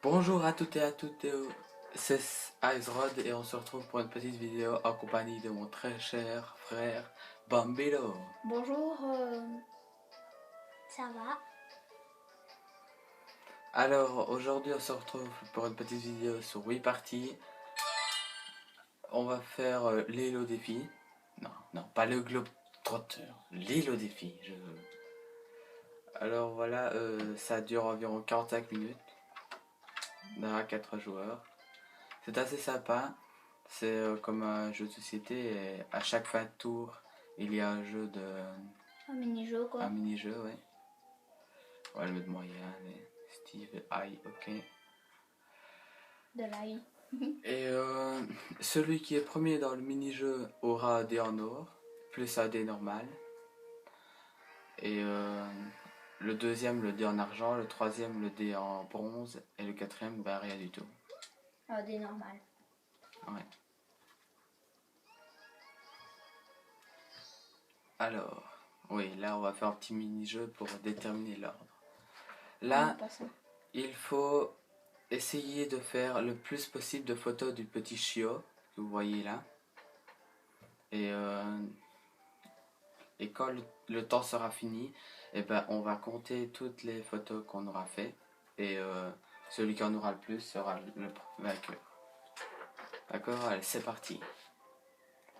Bonjour à toutes et à toutes, c'est Icerod et on se retrouve pour une petite vidéo en compagnie de mon très cher frère Bambino. Bonjour, ça va? Alors aujourd'hui on se retrouve pour une petite vidéo sur Wii Party. On va faire l'île au défi. Non, pas le globe trotter, l'île au défi. Alors voilà, ça dure environ 45 minutes. On aura 4 joueurs. C'est assez sympa. C'est comme un jeu de société et à chaque fin de tour, il y a un jeu de... Un mini-jeu quoi. Un mini-jeu, ouais. On va le mettre moyen, mais Steve, aïe, ok. De l'ail. Et celui qui est premier dans le mini-jeu aura un dé en or, plus un dé normal. Et le deuxième, le dé en argent, le troisième, le dé en bronze, et le quatrième, bah rien du tout. Ah, des normales. Ouais. Alors, oui, là on va faire un petit mini-jeu pour déterminer l'ordre. Là, il faut essayer de faire le plus possible de photos du petit chiot que vous voyez là. Et quand le temps sera fini, et ben, on va compter toutes les photos qu'on aura fait. Et celui qui en aura le plus sera le vainqueur. D'accord? Allez, c'est parti.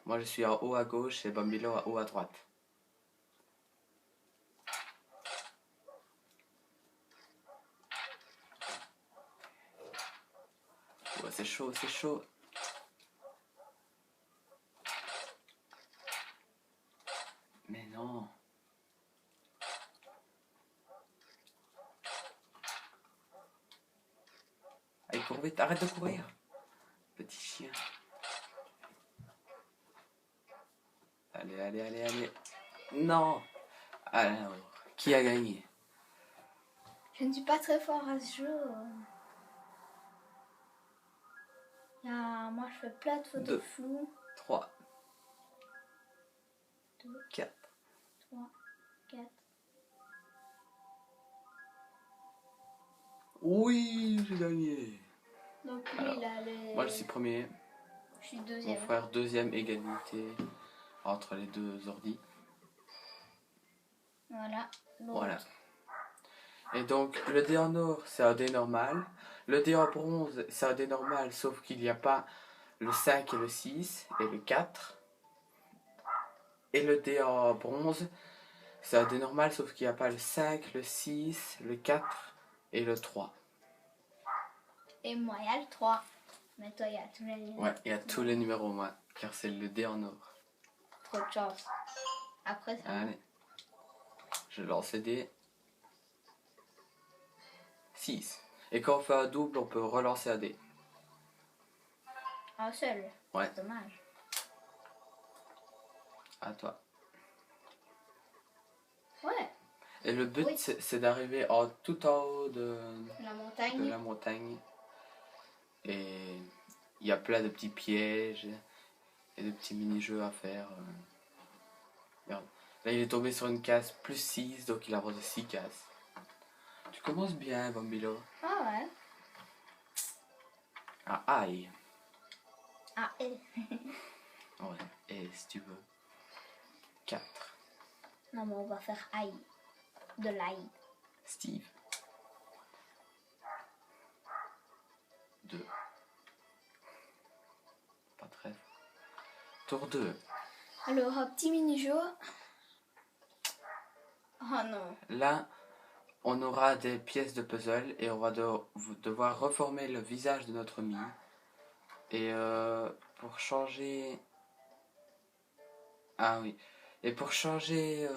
Moi je suis en haut à gauche et Bambino en haut à droite. Ouais, c'est chaud, c'est chaud. Mais non. Allez, cours vite, arrête de courir. Petit chien. Allez, allez, allez, allez. Non. Alors, qui a gagné? Je ne suis pas très fort à ce jeu. Moi je fais plein de photos 2, floues. 3, 2, 4. 3, 4. Oui, j'ai gagné. Donc lui Alors, il a les... moi je suis premier. Je suis Mon deuxième. frère deuxième, égalité entre les deux ordis. Voilà. Voilà. Et donc le dé en or c'est un dé normal. Le dé en bronze c'est un dé normal sauf qu'il n'y a pas le 5 et le 6 et le 4. Et le dé en bronze c'est un dé normal sauf qu'il n'y a pas le 5, le 6, le 4 et le 3. Et moi il y a le 3. Mais toi il y a tous les numéros. Ouais, il y a tous les numéros moi, car c'est le dé en or. Trop de chance. Après c'est Allez. Je lance les dés. 6. Et quand on fait un double, on peut relancer un dé. un seul. Ouais. Dommage. À toi. Ouais. Et le but, Oui. c'est d'arriver tout en haut de La montagne. Et il y a plein de petits pièges et de petits mini-jeux à faire. Regarde. Là, il est tombé sur une case plus 6, donc il a avancé 6 cases. Tu commences bien, Bambilo. Ah ouais. Ah, aïe. Ah et. Ouais, et si tu veux. 4. Non mais on va faire aïe. De l'ail. Steve. 2. Pas très. Tour 2. Alors, un petit mini-jeu. Oh non. Là, on aura des pièces de puzzle et on va devoir reformer le visage de notre mie. Et pour changer... Ah oui. Et pour changer...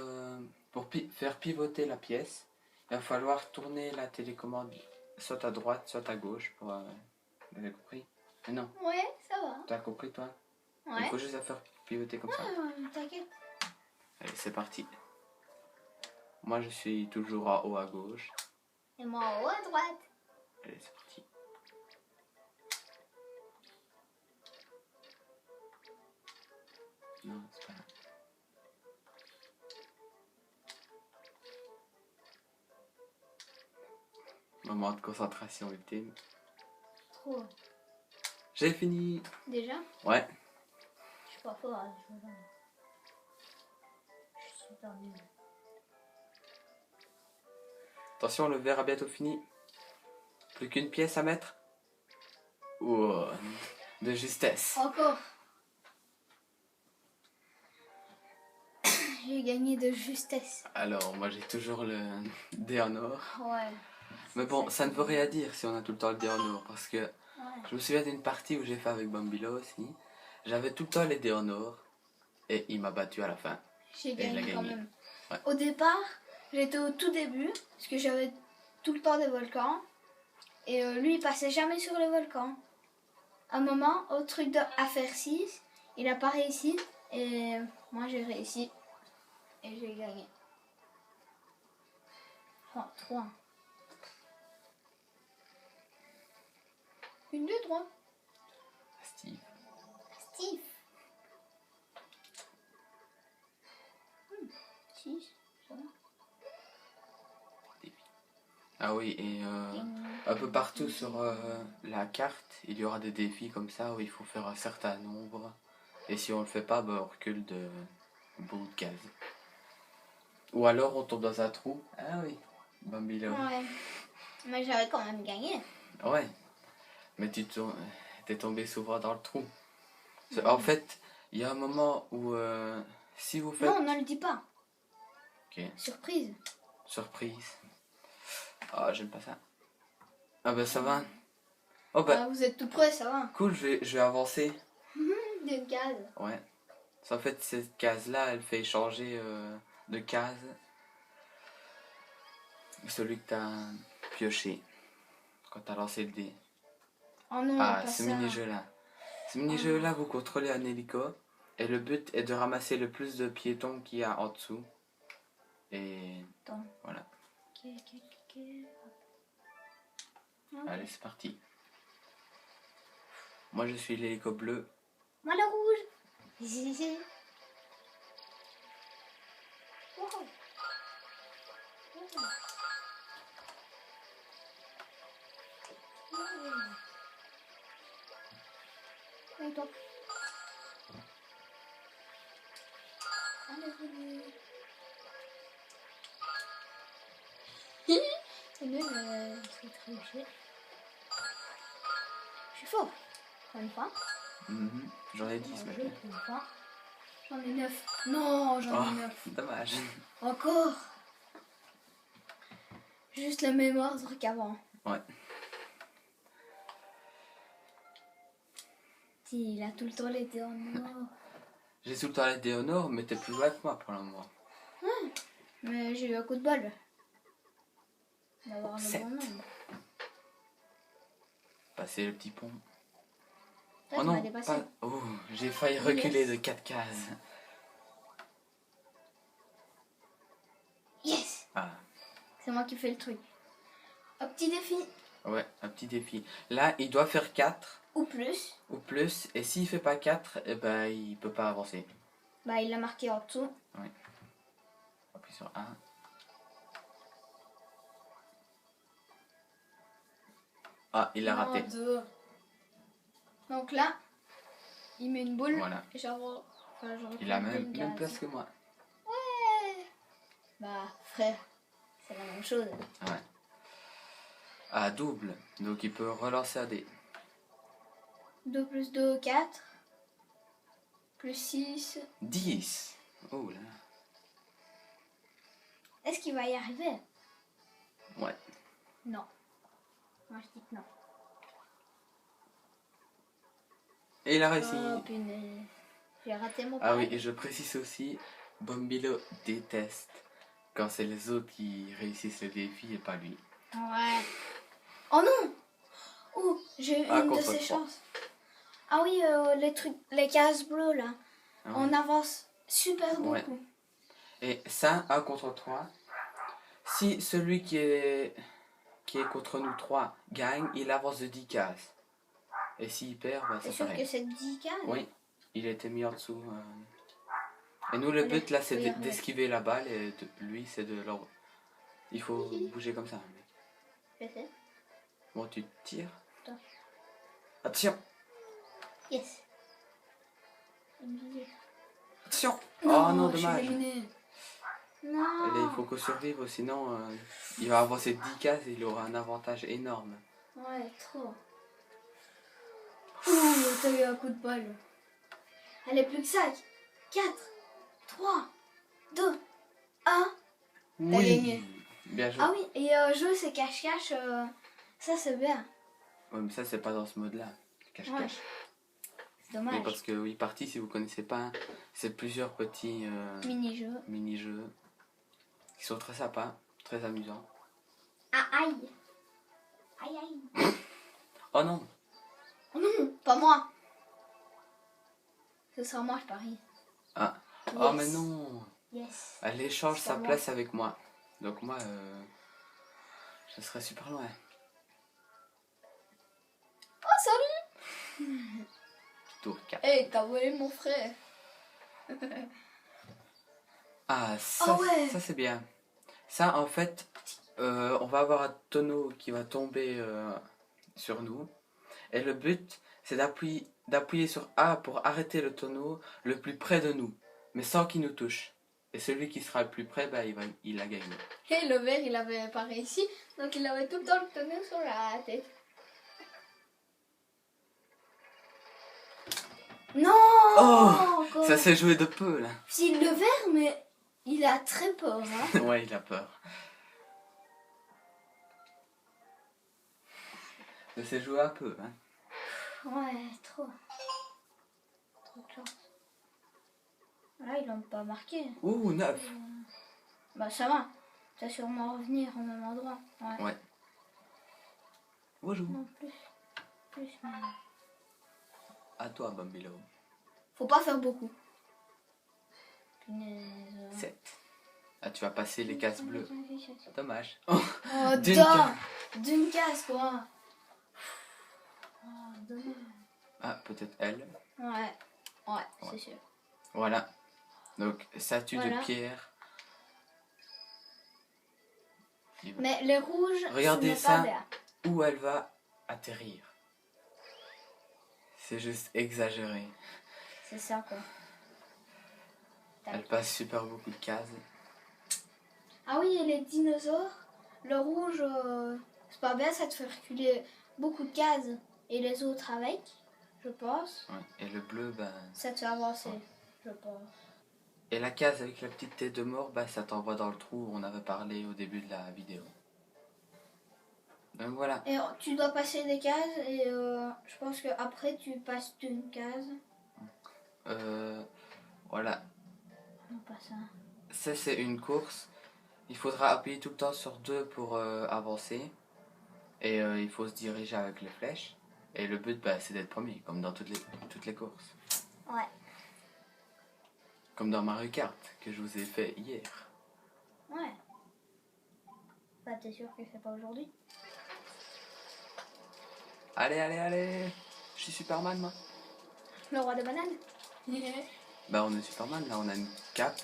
faire pivoter la pièce, il va falloir tourner la télécommande soit à droite, soit à gauche. Vous avez compris? Mais non. Ouais, ça va. T'as compris toi? Ouais. Il faut juste la faire pivoter comme ça. T'inquiète. Allez, c'est parti. Moi, je suis toujours en haut à gauche. Et moi en haut à droite. Allez, c'est parti. Non, c'est pas là. Moment de concentration ultime. Trop. J'ai fini. Déjà? Ouais. Je suis pas fort à ce jeu-là. Je suis super nul. Attention, le verre a bientôt fini. Plus qu'une pièce à mettre. Oh, de justesse. Encore. J'ai gagné de justesse. Alors, moi j'ai toujours le dé en or. Ouais. Mais bon, ça ne veut rien dire si on a tout le temps le dé en or. Parce que Ouais. je me souviens d'une partie où j'ai fait avec Bambilo aussi. J'avais tout le temps les dés en or. Et il m'a battu à la fin. J'ai Et il a gagné quand gagné. même. Ouais. Au départ, j'étais au tout début, parce que j'avais tout le temps des volcans. Et lui, il passait jamais sur les volcans. Un moment, au truc de à faire 6, il a pas réussi. Et moi, j'ai réussi. Et j'ai gagné. 3. 1, 2, 3. Steve. Steve. 6. Ça va. Ah oui, et un peu partout sur la carte, il y aura des défis comme ça où il faut faire un certain nombre. Et si on le fait pas, ben, on recule de bout de case. Ou alors on tombe dans un trou. Ah oui, Bambilo. Ouais. Mais j'avais quand même gagné. Ouais, mais t'es tombé souvent dans le trou. En fait, il y a un moment où si vous faites... Non, ne le dis pas. Ok, Surprise. surprise. Ah, j'aime pas ça. Ah ben ça va. Oh ben, Ah, vous êtes tout près, ça va. cool, je vais avancer. D'une case. Ouais. En fait, cette case-là, elle fait changer de case celui que t'as pioché quand t'as lancé le dé. Oh non, Ah, pas ce ça. mini-jeu-là. Ce mini-jeu-là, vous contrôlez un hélico et le but est de ramasser le plus de piétons qu'il y a en dessous. Et Attends. voilà. Ok. Allez, c'est parti. Moi, je suis l'hélico bleu. Moi, le rouge. Ici. Wow. Et toi? Allez, c'est nul, c'est triché. Je suis fort. Encore une fois. Mhm. J'en ai 10 maintenant. Une fois. J'en ai 9. Non, j'en ai Oh, 9. dommage. Encore. Juste la mémoire qu'avant. Ouais. Si, il a tout le temps les dés en or. J'ai tout le temps les dés au nord, mais t'es plus loin que moi pour le moment. Mais j'ai eu un coup de bol. D'avoir le 7. bon nombre. Passer le petit pont. Toi, Oh tu m'as non, dépassé. pas... Oh, j'ai failli reculer de 4 cases. Yes! Ah, C'est moi qui fais le truc. Un petit défi. ouais, un petit défi. Là, il doit faire 4 Ou plus. ou plus, et s'il fait pas 4, eh ben, il peut pas avancer. Bah, il l'a marqué en dessous. Appuie sur 1. Ah, il a raté. 2. Donc là, il met une boule. Voilà. Et genre, Il a même place que moi. Ouais. Bah, frère, c'est la même chose. Ouais. Ah, double. Donc il peut relancer un dé. 2 plus 2, 4. Plus 6. 10. Oh là. Est-ce qu'il va y arriver? Ouais. Non. Moi, je dis que non. Et il a réussi. Oh, punaise. J'ai raté mon Ah oui, pari. et je précise aussi, Bombilo déteste quand c'est les autres qui réussissent le défi et pas lui. Ouais. Oh non! Oh, j'ai eu Ah, une de contre ces 3. chances. Ah oui, les trucs, les cases bleues là. Ah ouais. On avance super beaucoup. Ouais. Et ça, 1 contre 3. Si celui qui est contre nous 3 gagne, il avance de 10 cases. Et s'il perd, bah, C'est ça sûr s'arrête. que c'est 10 cases? Oui, il a été mis en dessous. Et nous, le Allez, but là, c'est faut y arriver. d'esquiver la balle et lui, c'est de leur... Il faut bouger comme ça. Je sais. Bon, tu tires. Attends. Attention. Yes. Attention. Oh non, je suis dommage. éliminé. Allez, Non. il faut qu'on survive, sinon il va avancer de 10 cases et il aura un avantage énorme. Ouais, trop. Ouh, t'as eu un coup de balle. Allez, plus que 5, 4, 3, 2, 1. T'as gagné. Bien joué. Ah oui, et jeu c'est cache-cache. Ça c'est bien. Ouais, mais ça, c'est pas dans ce mode-là. Cache-cache. Ouais. C'est dommage. Mais parce que oui, partie, si vous connaissez pas, c'est plusieurs petits Mini-jeu. mini-jeux qui sont très sympas, très amusants. Ah, aïe. Aïe, aïe. Oh non. Oh non, pas moi. Ce sera moi, je parie. Ah. Yes. Oh mais non. Yes. Elle échange C'est sa pas moi. place avec moi. Donc moi, je serai super loin. Oh, salut. Tour 4. Hey, t'as volé mon frère. Ah, ça, Ah ouais. ça c'est bien. Ça, en fait, on va avoir un tonneau qui va tomber sur nous. Et le but, c'est d'appuyer sur A pour arrêter le tonneau le plus près de nous, mais sans qu'il nous touche. Et celui qui sera le plus près, bah, il a gagné. Et le verre, il avait pas réussi, donc il avait tout le temps le tonneau sur la tête. Non. Oh, encore. ça s'est joué de peu, là. Si le verre, mais il a très peur. Hein. Ouais, il a peur. Ça s'est joué un peu, hein. Ouais, trop. Trop de chance. Là, ils l'ont pas marqué. Ouh, 9. Bah, ça va. Ça va sûrement revenir au même endroit. Ouais. Ouais. Bonjour. Non, plus, mais... À toi, Bambilo. Faut pas faire beaucoup. Punaise. 7. Ah, tu vas passer les cases bleues. Dommage. Oh, D'une d'une case, quoi. Oh, dommage. Ah, peut-être elle. Ouais, c'est sûr. Voilà. Donc, statue Voilà. de pierre. Mais les rouges, Regardez ce n'est pas ça. bien. Où elle va atterrir. C'est juste exagéré. C'est ça, quoi. Elle passe super beaucoup de cases. Ah oui, et les dinosaures, le rouge, c'est pas bien, ça te fait reculer beaucoup de cases. Et les autres avec, je pense, Ouais. Et le bleu, ben... ça te fait avancer, je pense. Et la case avec la petite tête de mort, bah, ça t'envoie dans le trou où on avait parlé au début de la vidéo. Donc voilà. Et tu dois passer des cases et je pense qu'après tu passes d'une case. Voilà. Non, pas ça. Ça, c'est une course. Il faudra appuyer tout le temps sur 2 pour avancer. Et il faut se diriger avec les flèches. Et le but, bah, c'est d'être premier, comme dans toutes les courses. Ouais. Comme dans Mario Kart, que je vous ai fait hier. Ouais. Bah t'es sûr que c'est pas aujourd'hui? Allez, allez, allez. Je suis Superman, moi. Le roi des bananes. Bah, on est Superman, là, on a une cape.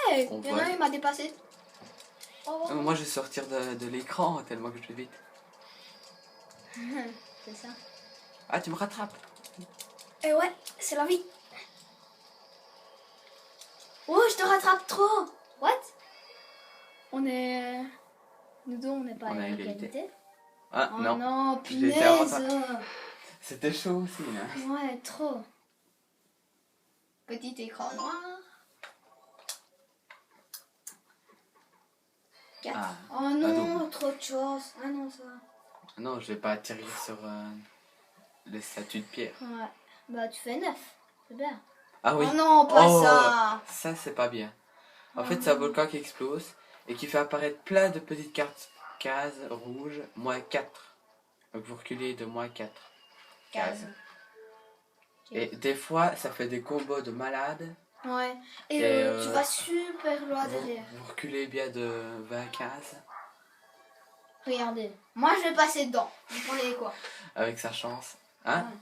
Hey, On il y en vole. a un, il m'a dépassé. Oh. Moi, je vais sortir de l'écran tellement que je vais vite. C'est ça. Ah, tu me rattrapes. Et ouais, c'est la vie. Oh, je te rattrape trop. What? On est... Nous deux, on n'est pas On à a égalité. égalité. Ah, Oh non. non, Je l'ai été avant punaise. C'était chaud aussi, hein. Ouais, trop. Petit écran noir. 4. Ah, Oh non, double. trop de choses. Ah non, ça. Non, je vais pas atterrir sur les statues de pierre. Ouais. Bah, tu fais 9. C'est bien. Ah oui. Oh non, pas Oh, ça. Ça, c'est pas bien. En Oh fait, c'est un non. volcan qui explose et qui fait apparaître plein de petites cases rouges, -4. Donc vous reculez de -4 cases. Et des fois, ça fait des combos de malades. Ouais. Et, Et, tu vas super loin derrière. Vous reculez bien de 20 cases. Regardez. Moi, je vais passer dedans. Vous prenez quoi? Avec sa chance. Hein? Ouais.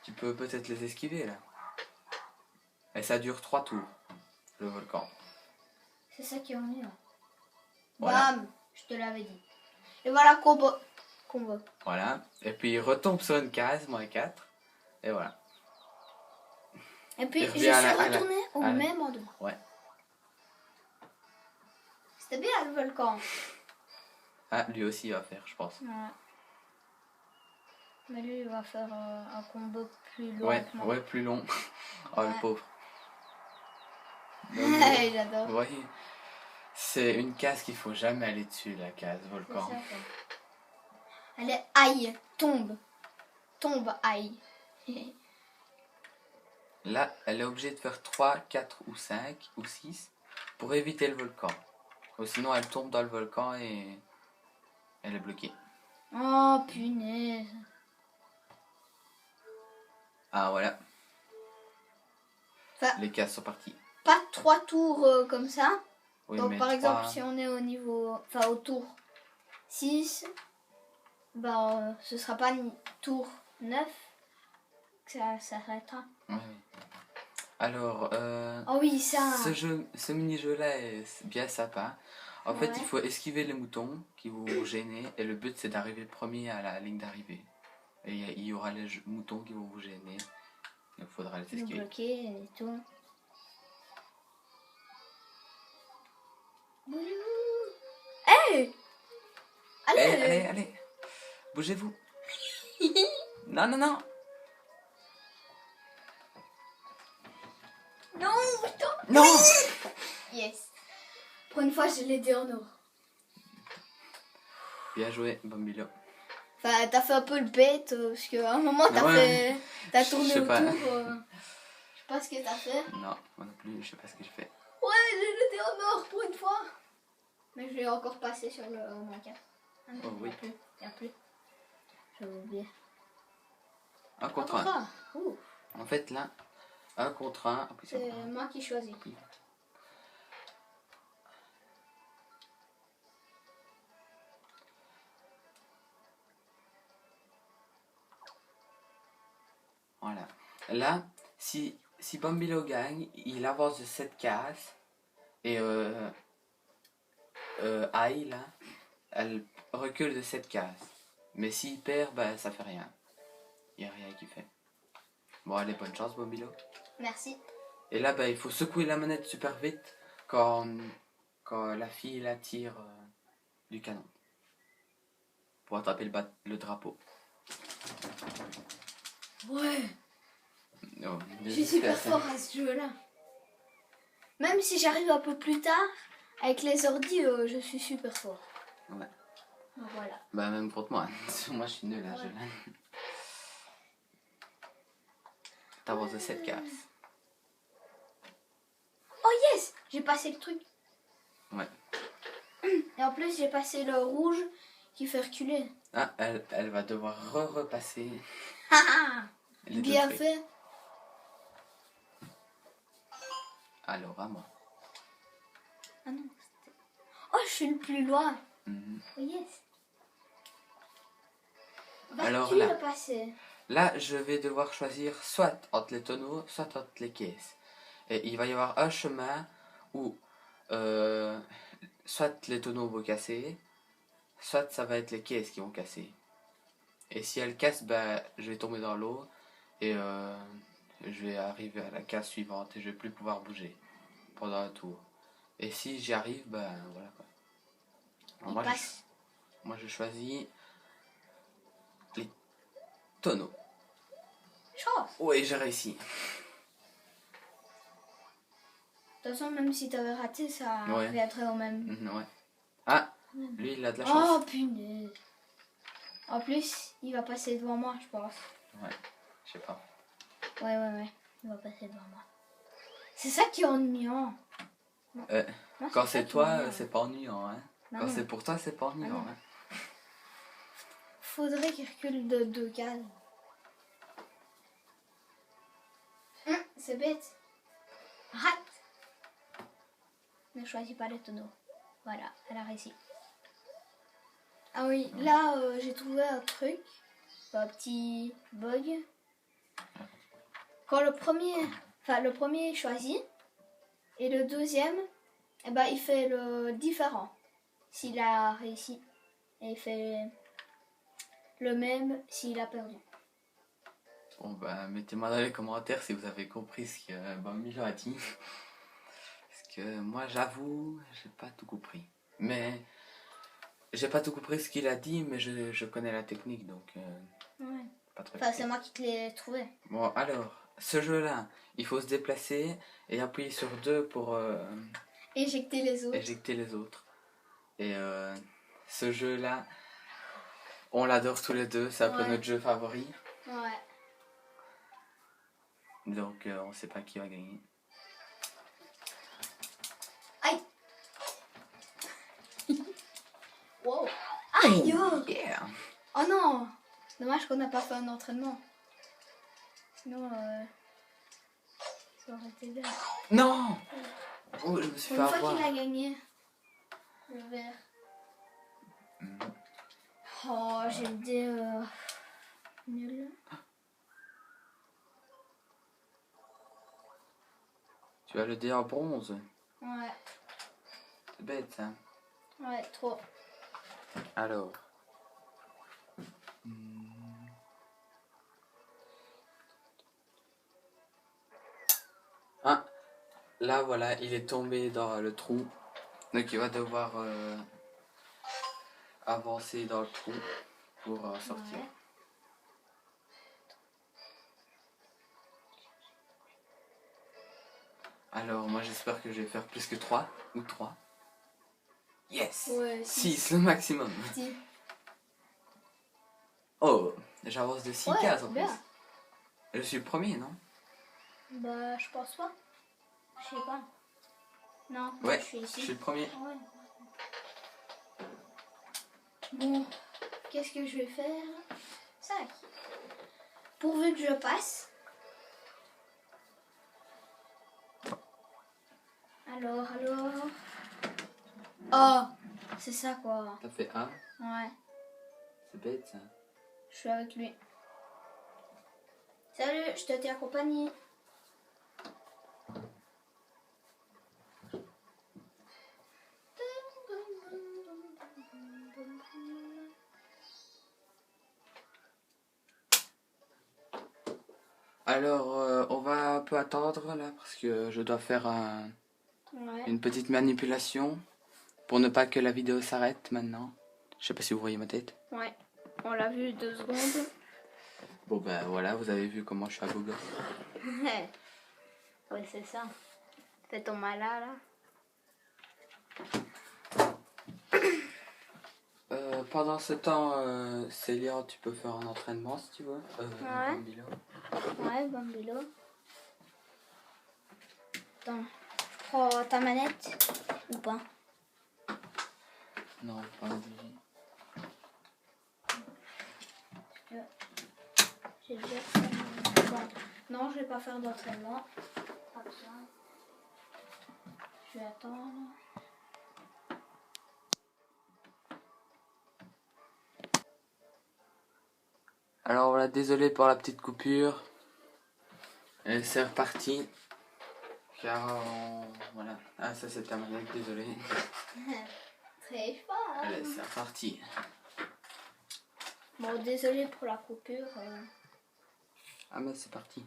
Tu peux peut-être les esquiver, là. Et ça dure 3 tours, le volcan. C'est ça qui est ennuyant. Voilà. Bam. Je te l'avais dit. Et voilà combo. combo. Voilà. Et puis il retombe sur une case, -4. Et voilà. Et puis Il je revient suis à la- retournée au à la- même endroit. Ouais. C'était bien le volcan. Ah, lui aussi il va faire, je pense. Ouais. Mais lui, il va faire un combo plus long Ouais, que moi. ouais, plus long. Oh, le Ouais. pauvre. Non, mais- J'adore. Vous voyez, c'est une case qu'il faut jamais aller dessus, la case C'est volcan. ça, quoi. Allez, aïe, tombe. Tombe, aïe. Là, elle est obligée de faire 3, 4 ou 5 ou 6 pour éviter le volcan. Ou sinon, elle tombe dans le volcan et elle est bloquée. Oh, punaise. Ah, voilà. Enfin, Les cases sont parties. pas 3 tours comme ça. Oui, Donc, mais par 3... exemple, si on est au niveau. Enfin, au tour 6, ben, ce sera pas tour 9 que ça s'arrêtera. Oui, oui. Alors, Oh oui, ça. ce mini-jeu-là est bien sympa. En fait, Ouais. il faut esquiver les moutons qui vous gêner. Et le but, c'est d'arriver premier à la ligne d'arrivée. Et il y aura les moutons qui vont vous gêner. Donc, il faudra les Nous esquiver. bloquer et tout. Hey! Allez, Allez. Bougez-vous. Non. Non, putain. Non. Yes. Pour une fois, je l'ai dit en or. Bien joué, Bambilo. Enfin, t'as fait un peu le bête, parce qu'à un moment, Ouais. t'as Je tourné sais autour. pas. Je sais pas ce que t'as fait. Non, moi non plus, je sais pas ce que je fais. Ouais, je l'ai dit en or pour une fois. Mais je l'ai encore passé sur le moins 4. Ah non, Oh oui. y a plus. J'avais oublié. 1 contre Ah, 1. contre un. Ouh, En fait, là, 1 contre 1. c'est moi qui choisis. Voilà. Là, si Bambilo gagne, il avance de 7 cases. Et Aïe, là, elle recule de 7 cases. Mais s'il perd, bah, ça fait rien. Il n'y a rien qui fait. Bon, allez, bonne chance, Bambilo. Merci. Et là, bah, il faut secouer la manette super vite quand la fille la tire du canon. Pour attraper le drapeau. Ouais. Oh, Je suis super fort à ce jeu-là. Même si j'arrive un peu plus tard, avec les ordi, je suis super fort. Ouais. Donc voilà. Bah, même contre moi. Moi, je suis nul à ce Ouais. jeu-là. T'avances de 7 cases. Oh yes! J'ai passé le truc. Ouais. Et en plus, j'ai passé le rouge qui fait reculer. Ah, elle va devoir repasser. les deux Bien trucs. fait. Alors, à moi. Ah non, c'était... Oh, je suis le plus loin. Mhm. Oh yes. Alors Vas-tu là. le passer? Là, je vais devoir choisir soit entre les tonneaux, soit entre les caisses. Et il va y avoir un chemin où soit les tonneaux vont casser, soit ça va être les caisses qui vont casser. Et si elles cassent, bah, je vais tomber dans l'eau et je vais arriver à la case suivante et je vais plus pouvoir bouger pendant un tour. Et si j'y arrive, bah voilà quoi. Alors, Il moi, passe. moi je choisis les tonneaux. Chance. Oui, j'ai réussi. De toute façon, même si t'avais raté, ça Ouais. reviendrait au même. Mhm, ouais. Ah, lui il a de la chance. Oh punaise. En plus, il va passer devant moi, je pense. Ouais, je sais pas. Ouais. Il va passer devant moi. C'est ça qui est ennuyant. Non, Quand ça c'est qui est toi, ennuyant. c'est pas ennuyant. Hein. Bah Quand non. c'est pour toi, c'est pas ennuyant. non. Hein. Faudrait qu'il recule de 2 cases. C'est bête. Rate. Ne choisis pas les tonneaux. Voilà, elle a réussi. Ah oui, là j'ai trouvé un truc, un petit bug. Quand le premier est choisi et le deuxième, eh ben, il fait le différent. S'il a réussi, et il fait le même s'il a perdu. Bon bah mettez-moi dans les commentaires si vous avez compris ce que Bambino a dit. Parce que moi j'avoue, j'ai pas tout compris. Mais j'ai pas tout compris ce qu'il a dit, mais je connais la technique donc Ouais. pas très Enfin, c'est moi qui te l'ai trouvé. Bon alors, ce jeu-là, il faut se déplacer et appuyer sur 2 pour Éjecter les autres. éjecter les autres. Et ce jeu-là, on l'adore tous les deux, c'est un peu Ouais. notre jeu favori. Ouais. Donc on sait pas qui va gagner. Aïe. Wow. Aïe. Yeah. Oh non. Dommage qu'on n'a pas fait un entraînement. Sinon, ça aurait été bien. Non. Oh, je me suis Pour fait une fois avoir. qu'il a gagné le vert. Oh, j'ai le dé nul. Tu as le dé en bronze. Ouais. C'est bête ça. Ouais, trop. Alors. Ah, là voilà, il est tombé dans le trou. Donc il va devoir avancer dans le trou pour sortir. Ouais. Alors moi j'espère que je vais faire plus que 3 ou 3. Yes. Ouais, 6 le maximum. Si. Oh, j'avance de 6 Ouais, cases en bien. plus. Je suis le premier, non? Bah, je pense pas. Je sais pas. Non, moi, Ouais, je suis je ici. suis le premier. Ouais. Bon, qu'est-ce que je vais faire? 5. Pourvu que je passe. Alors. Oh, c'est ça quoi. T'as fait 1. Ouais, C'est bête ça. je suis avec lui. Salut, je t'ai accompagné. Alors on va un peu attendre là parce que je dois faire Ouais. une petite manipulation pour ne pas que la vidéo s'arrête maintenant. Je sais pas si vous voyez ma tête. Ouais, on l'a vu 2 secondes. Bon ben voilà, vous avez vu comment je suis à Google. Ouais, c'est ça. Fais ton malin là. Pendant ce temps, Célia, tu peux faire un entraînement si tu veux. Ouais. Bambino. Ouais, Bambilo. Attends, je prends ta manette ou pas? Non, pas obligé. J'ai déjà fait. Bon. Non, je vais pas faire d'entraînement. Pas besoin. Je vais attendre. Alors voilà, désolé pour la petite coupure. Et c'est reparti. Car voilà. Ah ça c'est ta manette, désolé. Très fort. Allez, c'est reparti. Bon, désolé pour la coupure. Ah mais c'est parti.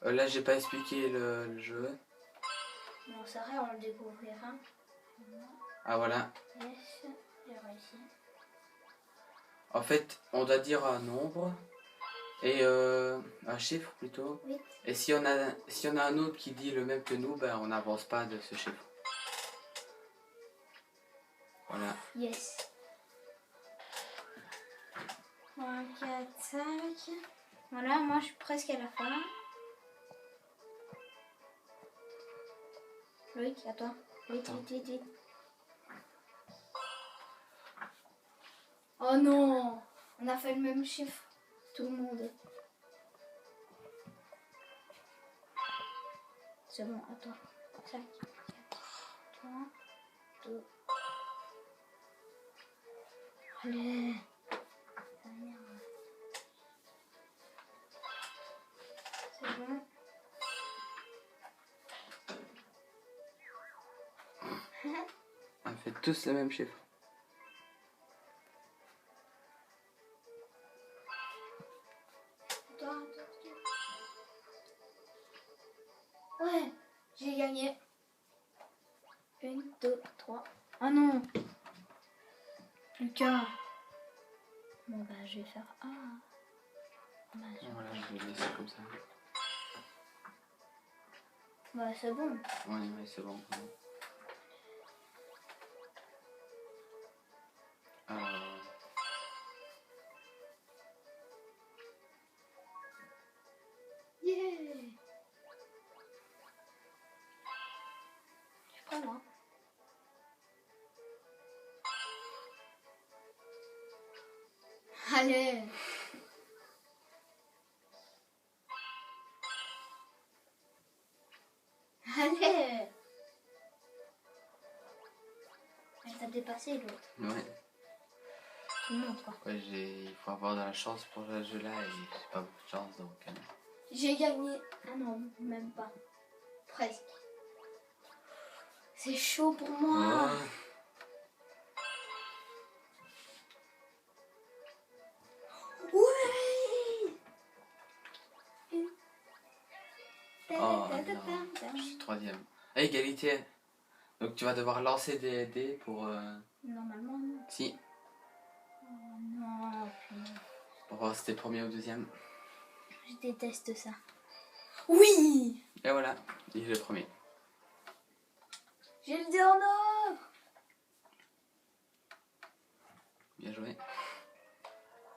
Là j'ai pas expliqué le jeu. Bon, c'est vrai, on le découvrira. Ah voilà. Yes, j'ai réussi. En fait, on doit dire un nombre. Et un chiffre plutôt. Oui. Et si on a un autre qui dit le même que nous, ben on n'avance pas de ce chiffre. Voilà. Yes. 3, 4, 5. Voilà, moi je suis presque à la fin. Loïc, à toi. Vite, vite, vite, vite. Oh non, on a fait le même chiffre. Tout le monde. C'est bon, attends. 5, 4, 3, 2. Allez. C'est bon. On fait tous le même chiffre. Ouais, j'ai gagné. 1, 2, 3. Ah non. Plus qu'un. Bon bah je vais faire un. Bah, Voilà, je vais laisser comme ça. bah c'est bon. Ouais, c'est bon. Alors... Yeah. Je suis pas là. Allez. Allez. Elle t'a dépassé l'autre. Ouais. Tout le monde quoi. Ouais, il faut avoir de la chance pour ce jeu-là et j'ai pas beaucoup de chance donc. J'ai gagné. Ah non, même pas. Presque. C'est chaud pour moi. Oh. Ouais. Oh non, je suis troisième. Ah, égalité. Donc tu vas devoir lancer des dés pour... Normalement, non. Si, Oh, non. pour voir si t'es premier ou deuxième. Je déteste ça. Oui. Et voilà, il est le premier. J'ai le dé en or. Bien joué.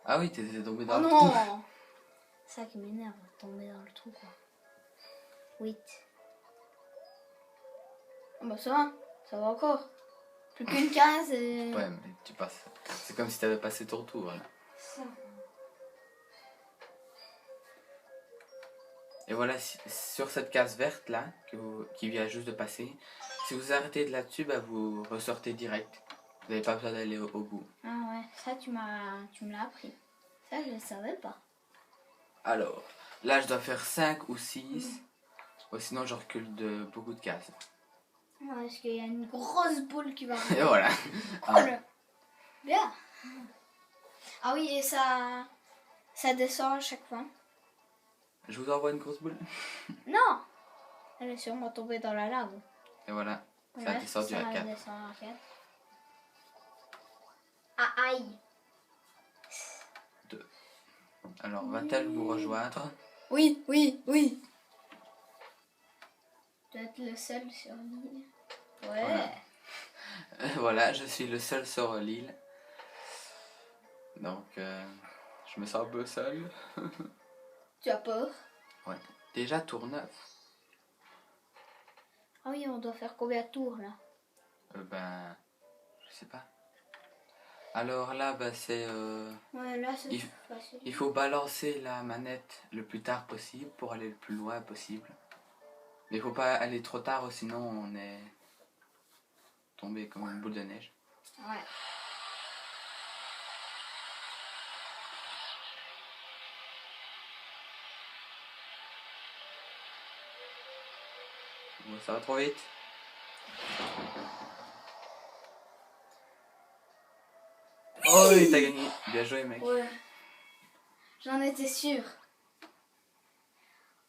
Ah oui, t'étais tombé Oh dans le trou. non. Ça qui m'énerve, tomber dans le trou quoi. 8. Oh bah ça va encore. Plus qu'une case et... Ouais, mais tu passes. C'est comme si t'avais passé ton tour. Là. Ça. Et voilà, sur cette case verte là, qui vient juste de passer, si vous arrêtez de là-dessus, bah, vous ressortez direct. Vous n'avez pas besoin d'aller au bout. Ah ouais, ça tu me l'as appris. Ça je ne savais pas. Alors, là je dois faire 5 ou 6. Sinon je recule de beaucoup de cases. Ouais, parce qu'il y a une grosse boule qui va arriver. Et voilà. Oh, bien. Ah oui, et ça descend à chaque fois. Je vous envoie une grosse boule. Non. Elle est sûrement tombée dans la lave. Et voilà, ça a Voilà, descendu à 4. descend à 4. Ah aïe. 2. Alors, va-t-elle vous rejoindre? Oui, oui, oui. Tu dois être le seul sur l'île. Ouais. Voilà. Voilà, je suis le seul sur l'île. Donc, je me sens un peu seul. Tu as peur? Ouais. Déjà, tour 9. Ah oui, on doit faire combien de tours là? Ben, je sais pas. Alors là, bah, c'est... Ouais, là c'est il, facile. il faut balancer la manette le plus tard possible pour aller le plus loin possible. Mais il faut pas aller trop tard, sinon on est tombé comme une boule de neige. Ouais. Bon, ça va trop vite. Oh oui, t'as gagné. Bien joué, mec. Ouais. J'en étais sûre.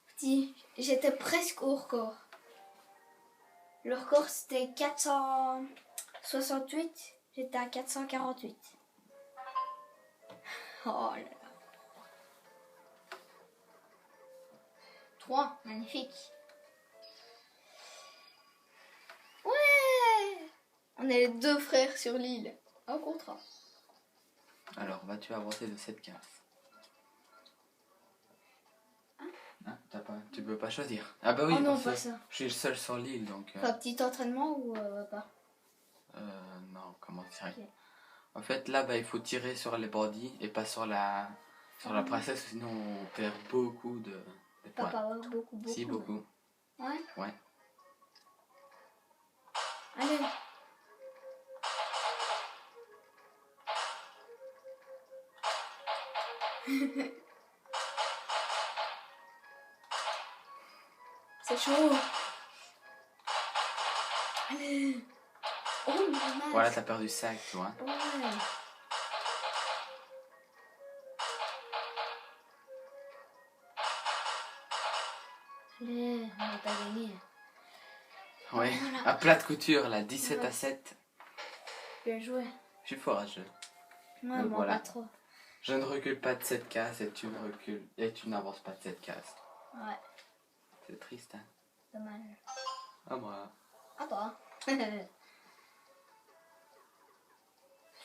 Petit, j'étais presque au record. Le record c'était 468. J'étais à 448. Oh là là. 3, magnifique. Ouais. On est les deux frères sur l'île. Un contrat. Alors, vas-tu avancer de cette case? Hein, tu peux pas choisir. Ah bah oui, Oh non, parce pas que ça. je suis le seul sur l'île, donc... Enfin, petit entraînement ou pas? Non, comment dire? Ok. En fait, là, bah, il faut tirer sur les bandits et pas sur la princesse, sinon on perd beaucoup de points. Pas beaucoup. Si, beaucoup. Ouais. Ouais. Allez. C'est chaud. Allez. Oh, dommage. Voilà, t'as perdu 5, tu vois. Ouais. Allez. ouais, on va pas gagner. Ouais, Voilà. à plat de couture, là, 17 Ouais. à 7. Bien joué. Je suis fort à ce jeu. Ouais, Donc moi voilà. pas trop. Je ne recule pas de 7 cases et tu me recules. Et tu n'avances pas de 7 cases. Ouais, C'est triste, hein. dommage. À moi. À toi. Tu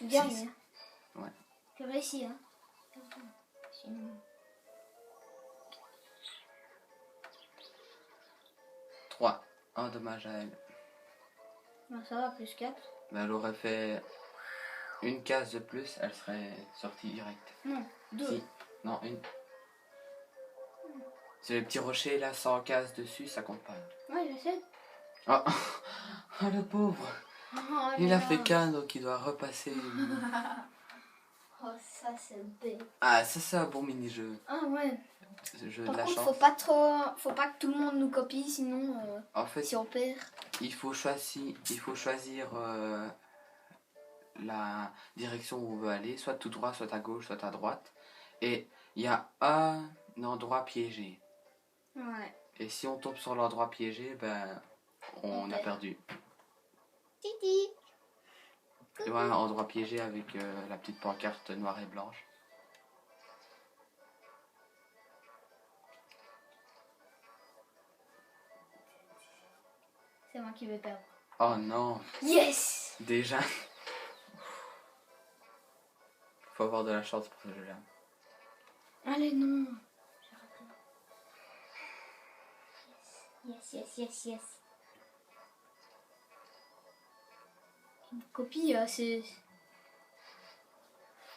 gagnes. Six. Hein. Ouais. Tu réussis, hein. Sinon... 3. Un dommage à elle. Non, ça va, plus 4. Ben, elle aurait fait une case de plus, elle serait sortie direct. Non, 2. Si. Non, une. C'est les petits rochers là, sans case dessus, ça compte pas. Ouais, je sais. Oh, oh le pauvre. Oh, Il là a là. fait qu'un, donc il doit repasser. Oh, ça c'est bête. Ah, ça c'est un bon mini-jeu. Ah ouais. Ce jeu de Par la contre, chance. faut pas que tout le monde nous copie, sinon En fait, si on perd. il faut choisir la direction où on veut aller, soit tout droit, soit à gauche, soit à droite. Et il y a un endroit piégé. Ouais. Et si on tombe sur l'endroit piégé, ben on a perd. perdu. Titi. Tu vois, un endroit piégé avec la petite pancarte noire et blanche. C'est moi qui vais perdre. Oh non, Yes. déjà. Faut avoir de la chance pour ce jeu-là. Allez, non. Yes, yes, yes, yes. Une copie, c'est...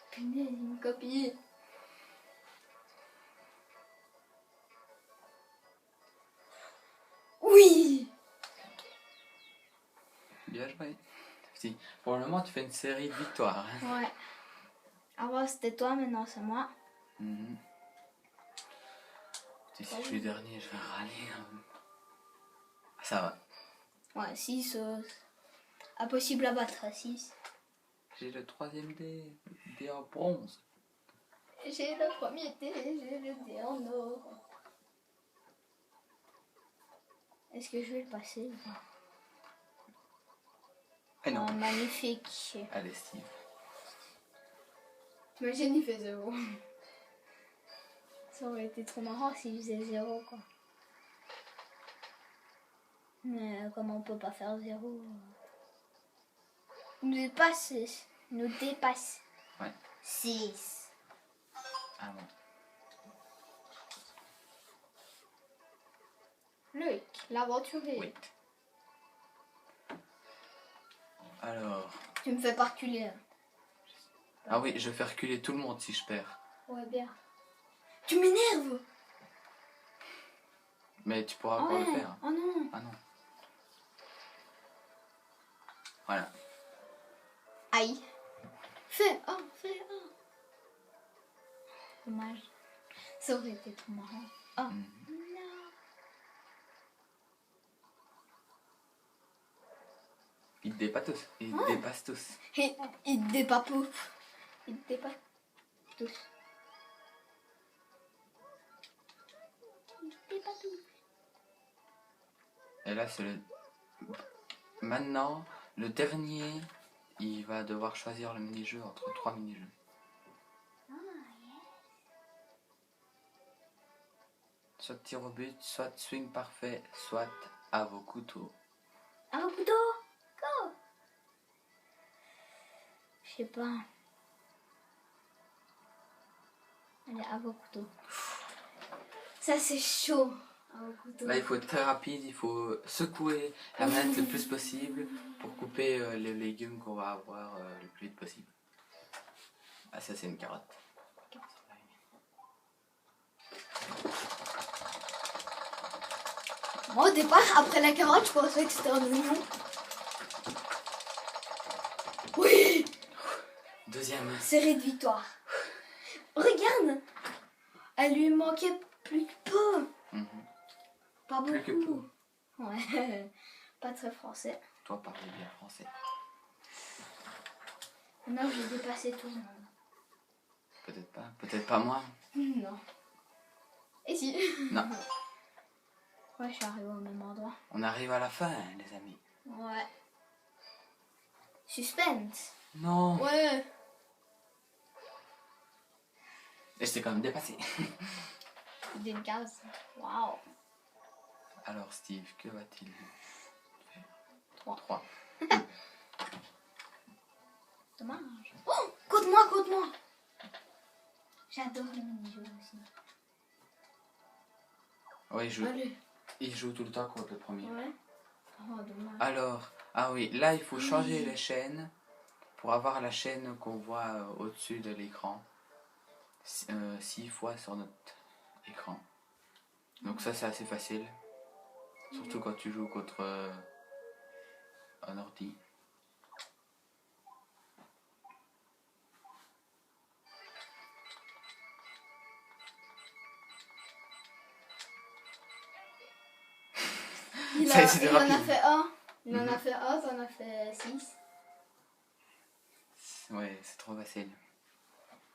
Punaise, une copie. Oui. Bien joué. Si, pour le moment, tu fais une série de victoires. Ouais. Avant c'était toi, maintenant c'est moi. Mhm. Si je suis dernier, je vais râler. Ça va. Ouais, 6. Impossible à battre, 6. J'ai le troisième dé en bronze. J'ai le premier dé, j'ai le dé en or. Est-ce que je vais le passer ou pas? Ah non. Oh, magnifique. Allez, Steve. Imagine, il fait 0. Ça aurait été trop marrant s'il faisait 0, quoi. Mais comment on peut pas faire 0? Nous dépasse. Nous dépasse. Ouais. 6. Ah bon. Luc, l'aventurier. Oui. Alors. Tu me fais pas reculer. Hein. Ah oui, je fais reculer tout le monde si je perds. Ouais, bien. Tu m'énerves. Mais tu pourras Oh encore ouais. le faire. Oh non. Ah non. Voilà. Aïe. Fais. Oh, fais. Oh. Dommage. Ça aurait été trop marrant. Oh. Mhm. Non. Ils te dépassent tous. Ils te Ouais. dépassent tous. Il te dépasse. Il te dépasse tous. Il te dépasse tous. Et là, c'est le. Maintenant, le dernier, il va devoir choisir le mini-jeu entre 3 mini-jeux. Ah, yes. Soit tir au but, soit swing parfait, soit à vos couteaux. Un couteau. Go. Je sais pas. Allez, à vos couteaux. Ça, c'est chaud. À vos couteaux. Là, il faut être très rapide, il faut secouer la manette le plus possible pour couper les légumes qu'on va avoir le plus vite possible. Ah, ça, c'est une carotte. Moi, au départ, après la carotte, je pensais que c'était un oignon. Oui. Deuxième. Série de victoires. Regarde. Elle lui manquait plus que peu. Mhm. Pas beaucoup. Plus que peu. Ouais. Pas très français. Toi, parlez bien français. Maintenant, j'ai dépassé tout le monde. Peut-être pas moi. Non. Et si? Non. Ouais, je suis arrivée au même endroit. On arrive à la fin, les amis. Ouais. Suspense. Non. Ouais. Et je t'ai quand même dépassé. D'une case. Waouh. Alors, Steve, que va-t-il faire? 3. 3. Dommage. Oh, côte-moi. J'adore les mini-jeux aussi. Oui, Allez. il joue tout le temps contre le premier. Ouais. Oh, dommage. Alors, ah oui, là, il faut changer les chaînes pour avoir la chaîne qu'on voit au-dessus de l'écran. 6 fois sur notre écran. Donc ça, c'est assez facile. Surtout quand tu joues contre un ordi. Il, Ça, a, c'était il en a rapide. fait un. Il en a fait un, t'en as fait 6. Ouais, c'est trop facile.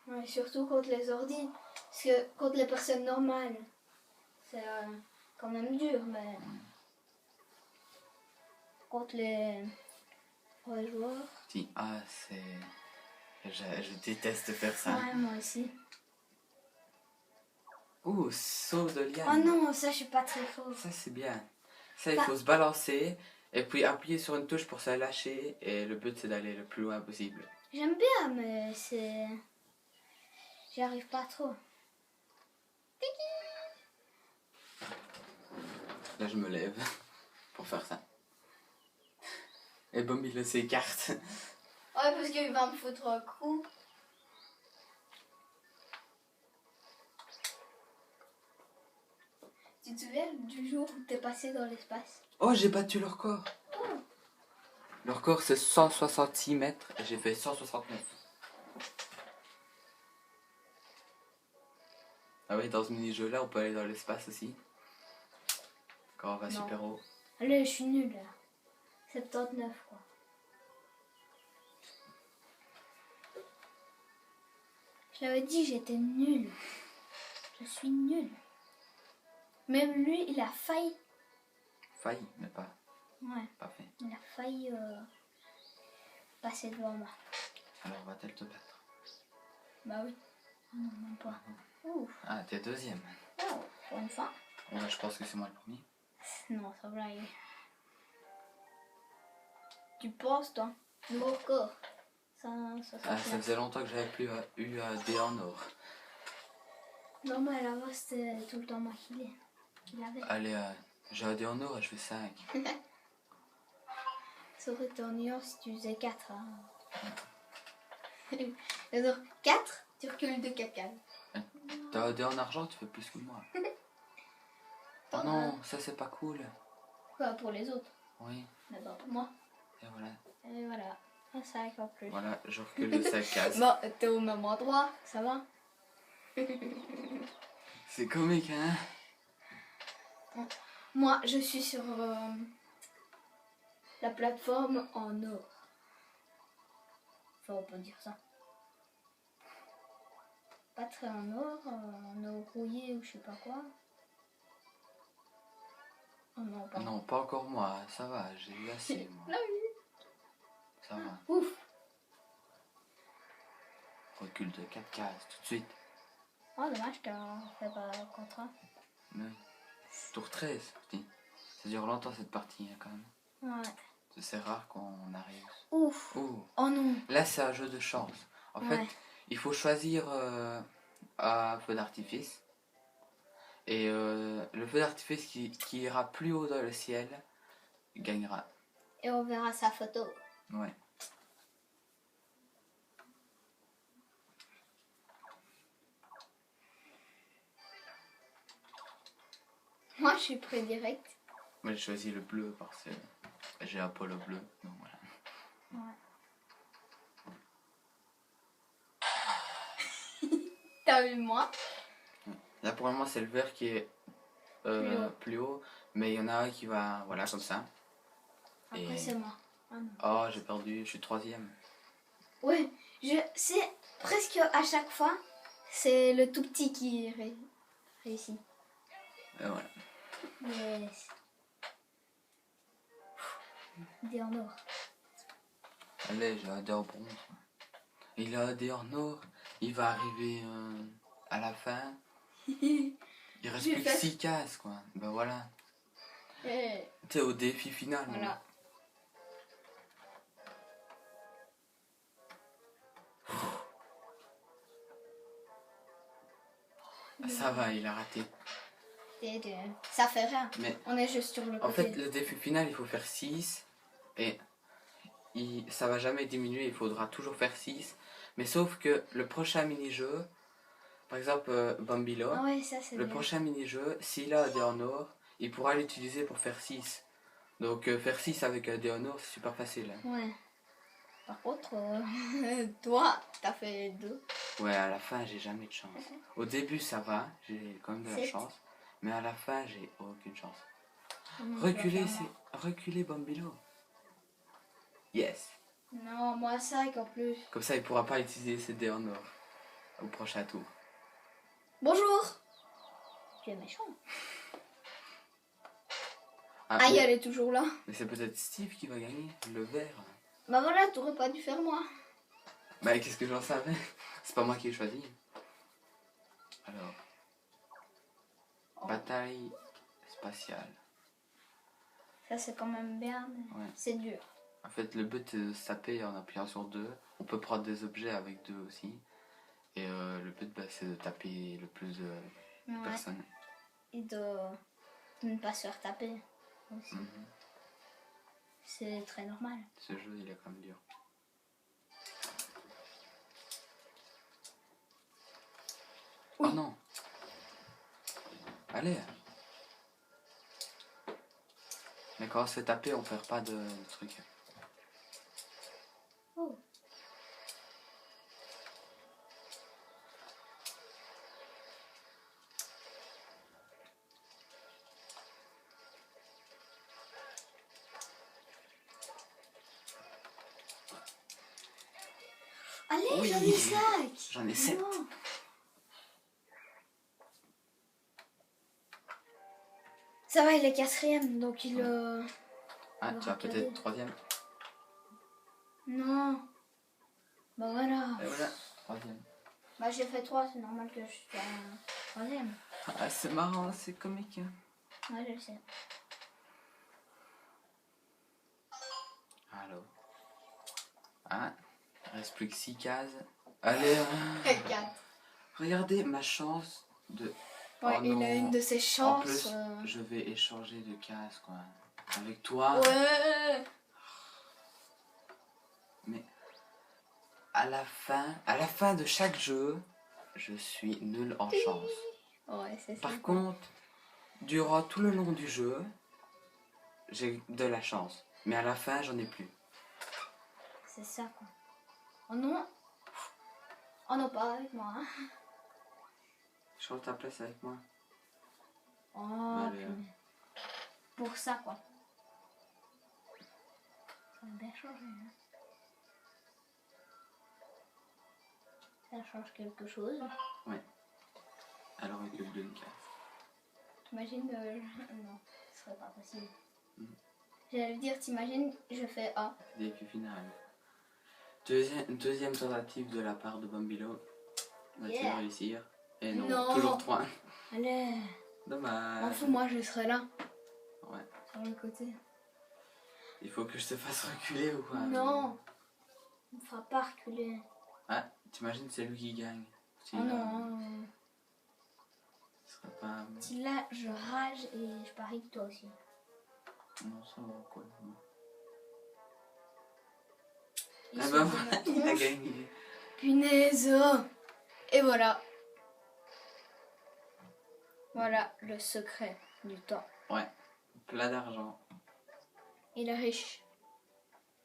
Ouais, surtout contre les ordis. Parce que contre les personnes normales, c'est quand même dur, mais contre les vrais joueurs. Si, ah, c'est... Je déteste faire ça. Ouais, moi aussi. Ouh, saut de liane. Oh non, ça je suis pas très fort. Ça, c'est bien. Ça, il faut se balancer et puis appuyer sur une touche pour se lâcher. Et le but, c'est d'aller le plus loin possible. J'aime bien, mais c'est... J'y arrive pas trop. Là, je me lève pour faire ça. Et Bom, il s'écarte. Ouais, parce qu'il va me foutre un coup. Tu te souviens du jour où t'es passé dans l'espace? Oh, j'ai battu le record. Le record, c'est 166 mètres et j'ai fait 169. Ah oui, dans ce mini-jeu là, on peut aller dans l'espace aussi. Quand on va Non. super haut. Allez, je suis nulle là. 79 quoi. Je l'avais dit, j'étais nulle. Je suis nulle. Même lui, il a failli. Failli, mais pas fait. Il a failli passer devant moi. Alors, va-t-elle te battre? Bah oui. Oh non, même pas. Ouf. Ah, t'es deuxième. Oh, pour une fois. Ouais, je pense que c'est moi le premier. Non, ça va aller. Tu penses, toi? Mon corps. Ça Ah, ça faisait longtemps que j'avais plus eu des en or. Non, mais là-bas, c'était tout le temps moi qui l'avais. Allez, j'ai un dé en or et je fais 5. Ça aurait été ennuyant si tu faisais 4. Hein. Alors, 4, tu recules de 4 cases. T'as un dé en argent, tu fais plus que moi. Oh non, ça c'est pas cool. Quoi, pour les autres? Oui, Mais pas pour moi. et voilà. Et voilà. Un 5 en plus. Voilà, je recule de 5 cases. Bon, t'es au même endroit, ça va? C'est comique, hein? Moi, je suis sur la plateforme en or. Enfin, on peut dire ça. Pas très en or rouillé ou je sais pas quoi. Oh non, pas. Non, pas encore moi, ça va, j'ai eu assez, moi. Là, oui. Ça va. Ouf. Recule de 4 cases, tout de suite. Oh, dommage, t'as fait pas le contrat. Oui. Tour 13, petit. Ça dure longtemps cette partie, hein, quand même. Ouais. C'est rare qu'on arrive. Ouf. Ouh. Oh non. Là, c'est un jeu de chance. En Ouais. fait, il faut choisir un feu d'artifice. Et le feu d'artifice qui ira plus haut dans le ciel gagnera. Et on verra sa photo. Ouais. Moi, je suis prêt direct. Moi, j'ai choisi le bleu parce que j'ai un polo bleu. Donc voilà. Ouais. T'as vu moi? Là, pour le moment, c'est le vert qui est plus haut. Mais il y en a un qui va, voilà, comme ça. Après, Et- c'est moi. Ah non. Oh, j'ai perdu, je suis 3e. Ouais, c'est presque à chaque fois, c'est le tout petit qui réussit. Et voilà. Yes. Des en or. Allez, j'ai un dé en bronze. Il a un dé en or. Il va arriver à la fin. Il reste Je vais plus que faire- 6 cases, quoi. Ben voilà. Eh, T'es au défi final. voilà. moi. Ça va, il a raté. Ça fait rien. Mais On est juste sur le côté. en fait, le défi final, il faut faire 6. Et ça va jamais diminuer. Il faudra toujours faire 6. Mais sauf que le prochain mini-jeu, par exemple Bambilo, Ah ouais, ça c'est le bien. prochain mini-jeu, s'il a un dé en or, il pourra l'utiliser pour faire 6. Donc faire 6 avec un dé en or, c'est super facile. Hein. Ouais. Par contre, toi, t'as fait 2. Ouais, à la fin, j'ai jamais de chance. Au début, ça va, j'ai quand même de la 7. chance. Mais à la fin, j'ai aucune chance. Non, Reculez, tu vas faire reculez Bambilo. Yes. Non, moi 5 en plus. Comme ça, il pourra pas utiliser ses dés en or au prochain tour. Bonjour. Tu es méchant. Ah, Aïe, mais elle est toujours là. mais c'est peut-être Steve qui va gagner le vert. Bah voilà, t'aurais pas dû faire moi. Bah, qu'est-ce que j'en savais? C'est pas moi qui ai choisi. Alors, bataille spatiale. Ça c'est quand même bien, mais Ouais. c'est dur. En fait, le but est de se taper en appuyant sur 2. On peut prendre des objets avec 2 aussi. Et le but, bah, c'est de taper le plus de Ouais. personnes. Et de ne pas se faire taper aussi. Mhm. C'est très normal. Ce jeu, il est quand même dur. Oui. Oh non! Allez! Mais quand on se fait taper, on perd pas de trucs. Oh. Allez, Oui. j'en ai 5. J'en ai 7. Non. Ça va, il est 4ème, donc il... Ah, on tu vas va peut-être regarder. 3ème. Non. Bah voilà. Et voilà, 3ème. Bah j'ai fait 3, c'est normal que je sois 3ème. Ah, c'est marrant, c'est comique. Ouais, je le sais. Alors. Ah, il reste plus que 6 cases. Allez, 4. regardez ma chance de... Ouais, Oh il a non. une de ses En chances. plus, je vais échanger de cases, quoi. Avec toi. Ouais. Mais à la fin de chaque jeu, je suis nul en chance. Ouais, c'est ça. Par contre, durant tout le long du jeu, j'ai de la chance. Mais à la fin, j'en ai plus. C'est ça, quoi. Oh non. Oh non, pas avec moi. Hein. Change ta place avec moi. Oh, Allez, hein. punaise. Pour ça, quoi. Ça a bien changé. Hein. Ça change quelque chose. Alors, il y a une case. T'imagines... Non, ce serait pas possible. Mhm. J'allais dire, t'imagines, je fais A. Défi final. Deuxième tentative de la part de Bambilo. Va-t-il Yeah. réussir? Et non, Non. toujours 3. Allez. Dommage. M'en fous, moi je serai là. Ouais. Sur le côté. Il faut que je te fasse reculer ou quoi? Non. On ne fera pas reculer. Ah, t'imagines, c'est lui qui gagne. Si, Oh non. Ce serait pas... Si là, je rage et je parie que toi aussi. Non, ça va quoi. Ils Ah sont bah dans voilà, ma il a tronche. gagné. Punaise. Et voilà. Voilà le secret du temps. Ouais, plein d'argent, Il est riche.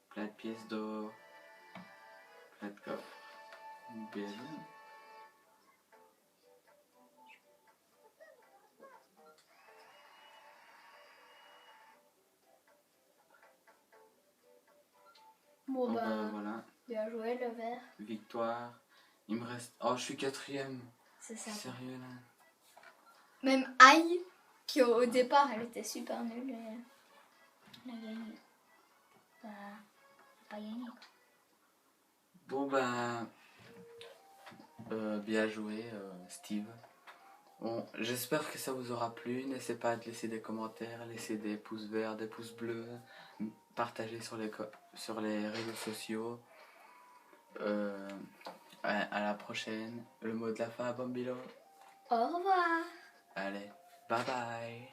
plein de pièces d'or, plein de coffres. Bien joué. Bon Oh, bah, bah, voilà, bien joué le verre. victoire. Il me reste... Oh, je suis 4ème. C'est ça. Sérieux là? Même Aïe, qui au départ, elle était super nulle. Et elle a gagné. Bah, pas gagné. Bon ben, bien joué Steve. Bon, j'espère que ça vous aura plu. N'hésitez pas à laisser des commentaires, laisser des pouces verts, des pouces bleus, partager sur les réseaux sociaux. À la prochaine. Le mot de la fin, Bambilo. Au revoir. Allez, bye bye.